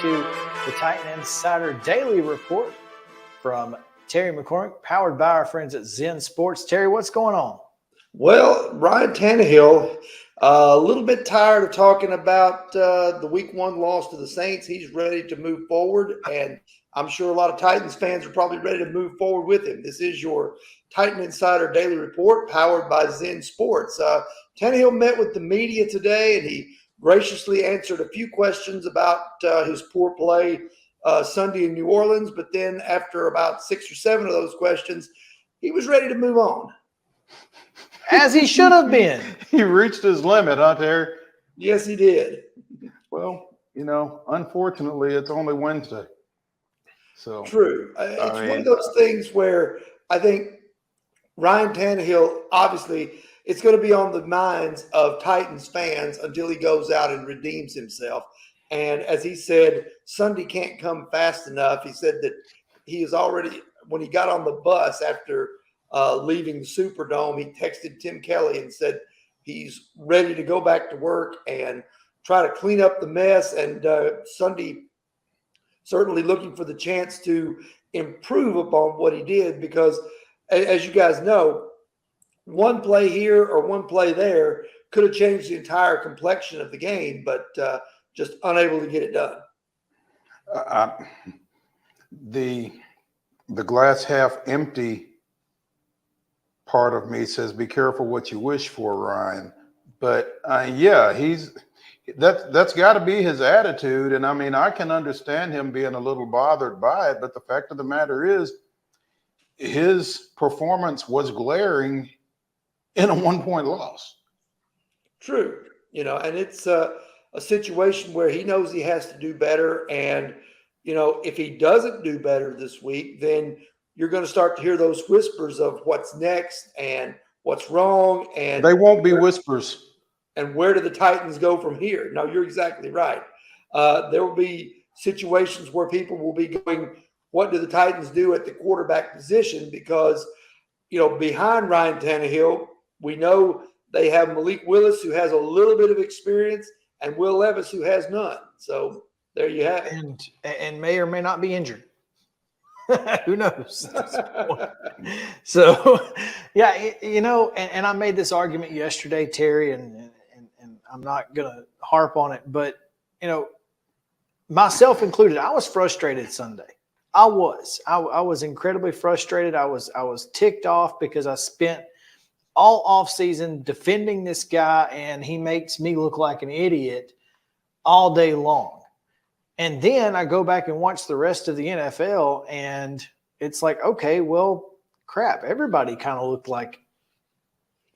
to the Titan Insider Daily Report from Terry McCormick, powered by our friends at Zen Sports. Terry, what's going on? Well, Ryan Tannehill, a little bit tired of talking about the Week 1 loss to the Saints. He's ready to move forward, and I'm sure a lot of Titans fans are probably ready to move forward with him. This is your Titan Insider Daily Report, powered by Zen Sports. Tannehill met with the media today, and he graciously answered a few questions about his poor play Sunday in New Orleans. But then after about 6 or 7 of those questions, he was ready to move on. As he should have been. He reached his limit, huh, Terry? Yes, he did. Well, unfortunately, it's only Wednesday. So true. It's one of those things where I think Ryan Tannehill, obviously, it's going to be on the minds of Titans fans until he goes out and redeems himself. And as he said, Sunday can't come fast enough. He said that he is already, when he got on the bus after leaving the Superdome, he texted Tim Kelly and said he's ready to go back to work and try to clean up the mess. And Sunday, certainly looking for the chance to improve upon what he did, because as you guys know, one play here or one play there could have changed the entire complexion of the game, but just unable to get it done. The glass half empty part of me says, be careful what you wish for, Ryan. But that's got to be his attitude. And I mean, I can understand him being a little bothered by it, but the fact of the matter is his performance was glaring in a 1-point loss. True. And it's a situation where he knows he has to do better. And, if he doesn't do better this week, then you're going to start to hear those whispers of what's next and what's wrong. And they won't be whispers. And where do the Titans go from here? No, you're exactly right. There will be situations where people will be going, what do the Titans do at the quarterback position? Because, behind Ryan Tannehill, we know they have Malik Willis, who has a little bit of experience, and Will Levis, who has none. So there you have it. And may or may not be injured. Who knows? So, yeah, and I made this argument yesterday, Terry, and I'm not going to harp on it, but, myself included, I was frustrated Sunday. I was incredibly frustrated. I was ticked off because I spent all offseason defending this guy, and he makes me look like an idiot all day long. And then I go back and watch the rest of the NFL, and it's like, okay, well, crap. Everybody kind of looked like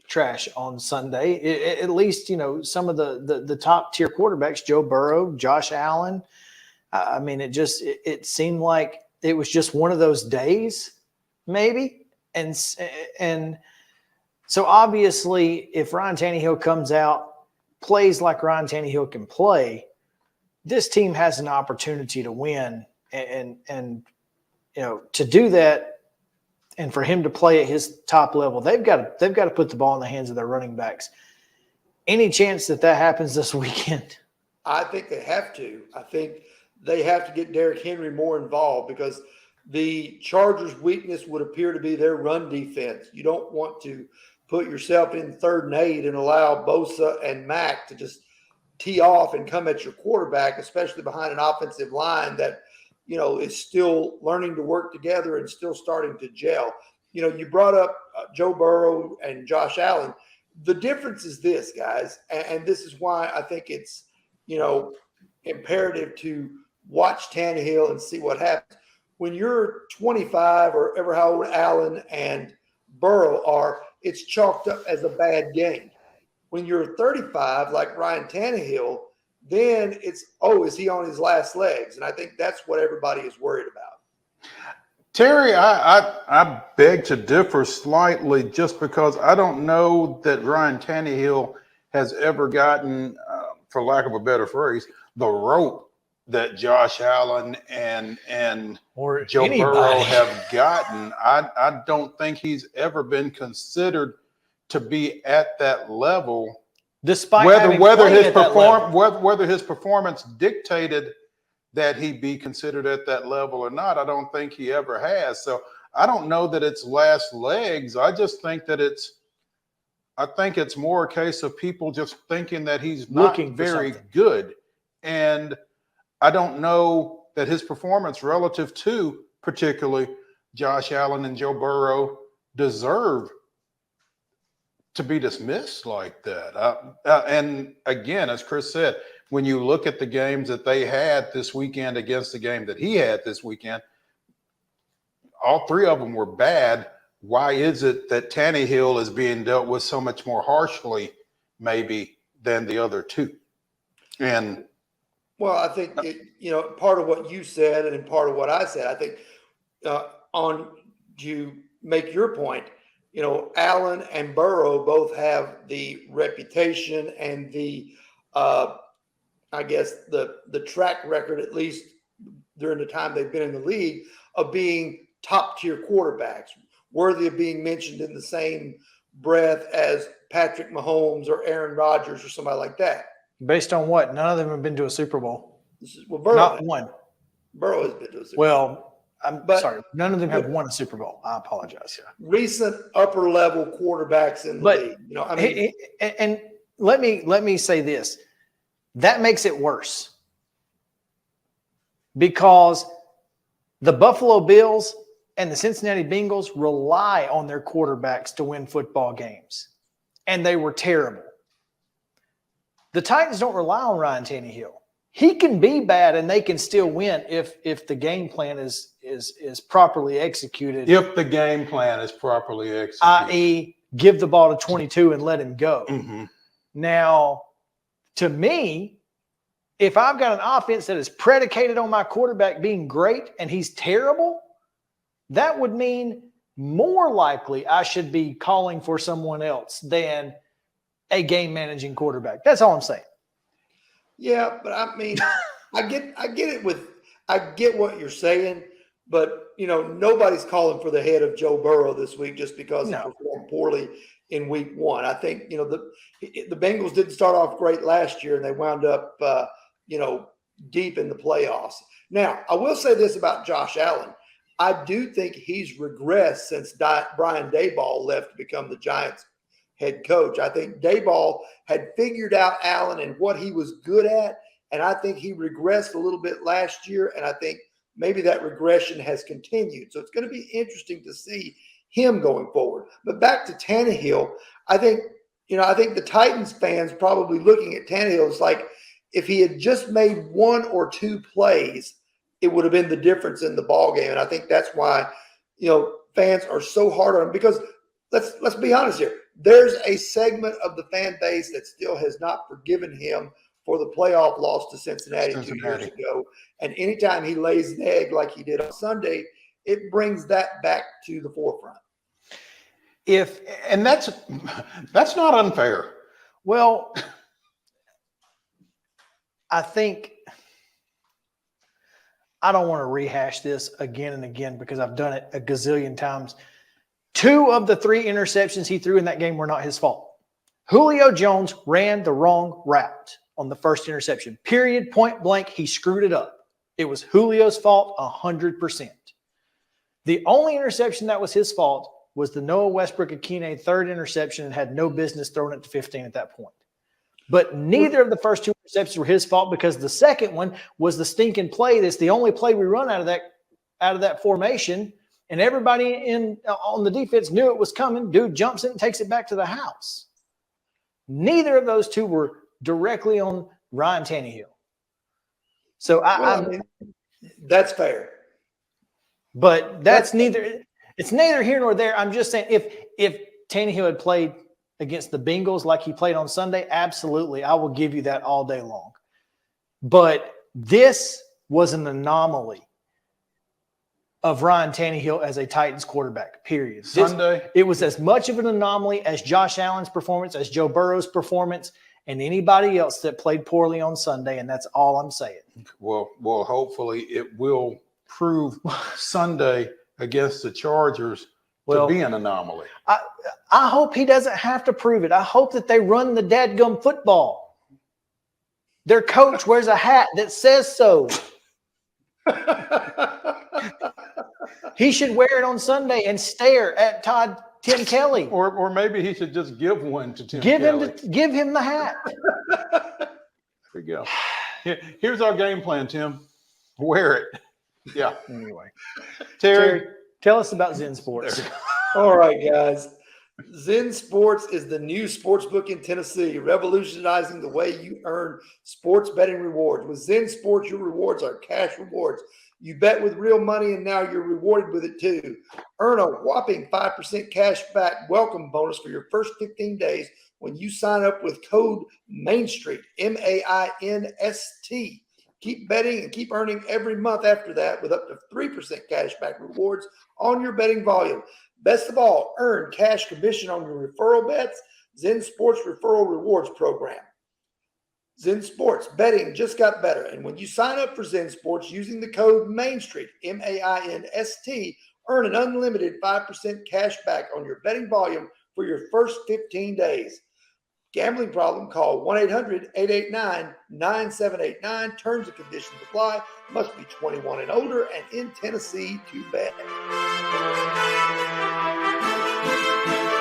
trash on Sunday. At least, some of the top tier quarterbacks, Joe Burrow, Josh Allen. I mean, it seemed like it was just one of those days, maybe. And so obviously, if Ryan Tannehill comes out, plays like Ryan Tannehill can play, this team has an opportunity to win, and to do that, and for him to play at his top level, they've got to put the ball in the hands of their running backs. Any chance that happens this weekend? I think they have to. I think they have to get Derrick Henry more involved, because the Chargers' weakness would appear to be their run defense. You don't want to put yourself in 3rd and 8 and allow Bosa and Mack to just tee off and come at your quarterback, especially behind an offensive line that, is still learning to work together and still starting to gel. You brought up Joe Burrow and Josh Allen. The difference is this, guys, and this is why I think it's, imperative to watch Tannehill and see what happens. When you're 25 or ever how old Allen and Burrow are, it's chalked up as a bad game. When you're 35, like Ryan Tannehill, then it's, is he on his last legs? And I think that's what everybody is worried about. Terry, I beg to differ slightly, just because I don't know that Ryan Tannehill has ever gotten, for lack of a better phrase, the rope that Josh Allen and Joe Burrow have gotten. I don't think he's ever been considered to be at that level, despite whether his performance dictated that he be considered at that level or not. I don't think he ever has. So I don't know that it's last legs. I just think that I think it's more a case of people just thinking that he's not Looking for very something. good. And I don't know that his performance relative to particularly Josh Allen and Joe Burrow deserve to be dismissed like that. And again, as Chris said, when you look at the games that they had this weekend against the game that he had this weekend, all three of them were bad. Why is it that Tannehill is being dealt with so much more harshly, maybe, than the other two? And Well, I think part of what you said and part of what I said. I think on to make your point, Allen and Burrow both have the reputation and the, I guess the track record, at least during the time they've been in the league, of being top tier quarterbacks, worthy of being mentioned in the same breath as Patrick Mahomes or Aaron Rodgers or somebody like that. Based on what? None of them have been to a Super Bowl. Burrow Not one. Burrow has been to a Super Bowl. Well, I'm sorry. None of them have won a Super Bowl. I apologize. Recent upper level quarterbacks in the league. And let me say this. That makes it worse because the Buffalo Bills and the Cincinnati Bengals rely on their quarterbacks to win football games, and they were terrible. The Titans don't rely on Ryan Tannehill. He can be bad, and they can still win if the game plan is properly executed. if the game plan is properly executed, i.e., give the ball to 22 and let him go. Mm-hmm. Now, to me, if I've got an offense that is predicated on my quarterback being great and he's terrible, that would mean more likely I should be calling for someone else than a game managing quarterback. That's all I'm saying. Yeah, but I mean, I get what you're saying, but nobody's calling for the head of Joe Burrow this week just because he performed poorly in week one. I think the Bengals didn't start off great last year, and they wound up deep in the playoffs. Now, I will say this about Josh Allen. I do think he's regressed since Brian Daboll left to become the Giants head coach. I think Daboll had figured out Allen and what he was good at, and I think he regressed a little bit last year, and I think maybe that regression has continued. So it's going to be interesting to see him going forward. But back to Tannehill, I think the Titans fans probably looking at Tannehill is like, if he had just made one or two plays, it would have been the difference in the ball game. And I think that's why, fans are so hard on him, because let's be honest here. There's a segment of the fan base that still has not forgiven him for the playoff loss to Cincinnati 2 years ago. And anytime he lays an egg like he did on Sunday, it brings that back to the forefront. And that's not unfair. Well, I think I don't want to rehash this again and again because I've done it a gazillion times. 2 of the 3 interceptions he threw in that game were not his fault. Julio Jones ran the wrong route on the first interception. Period, point blank, he screwed it up. It was Julio's fault 100%. The only interception that was his fault was the Noah Westbrook-Akine third interception, and had no business throwing it to 15 at that point. But neither of the first 2 interceptions were his fault, because the second one was the stinking play. That's the only play we run out of that formation, and everybody on the defense knew it was coming. Dude jumps it and takes it back to the house. Neither of those 2 were directly on Ryan Tannehill. So I mean, that's fair. But it's neither here nor there. I'm just saying, if Tannehill had played against the Bengals like he played on Sunday, absolutely, I will give you that all day long. But this was an anomaly of Ryan Tannehill as a Titans quarterback, period. It was as much of an anomaly as Josh Allen's performance, as Joe Burrow's performance, and anybody else that played poorly on Sunday, and that's all I'm saying. Well, hopefully it will prove Sunday against the Chargers to be an anomaly. I hope he doesn't have to prove it. I hope that they run the dadgum football. Their coach wears a hat that says so. He should wear it on Sunday and stare at Tim Kelly. Or maybe he should just give one to Tim Give Kelly. give him the hat. There you go. Here's our game plan, Tim. Wear it. Yeah. Anyway, Terry, tell us about Zen Sports. All right, guys. Zen Sports is the new sports book in Tennessee, revolutionizing the way you earn sports betting rewards. With Zen Sports, your rewards are cash rewards. You bet with real money, and now you're rewarded with it too. Earn a whopping 5% cash back welcome bonus for your first 15 days when you sign up with code Main Street, MAINST. Keep betting and keep earning every month after that with up to 3% cash back rewards on your betting volume. Best of all, earn cash commission on your referral bets. Zen Sports Referral Rewards Program. Zen Sports betting just got better. And when you sign up for Zen Sports using the code Main Street, MAINST, earn an unlimited 5% cash back on your betting volume for your first 15 days. Gambling problem? Call 1-800-889-9789. Terms and conditions apply. Must be 21 and older and in Tennessee to bet.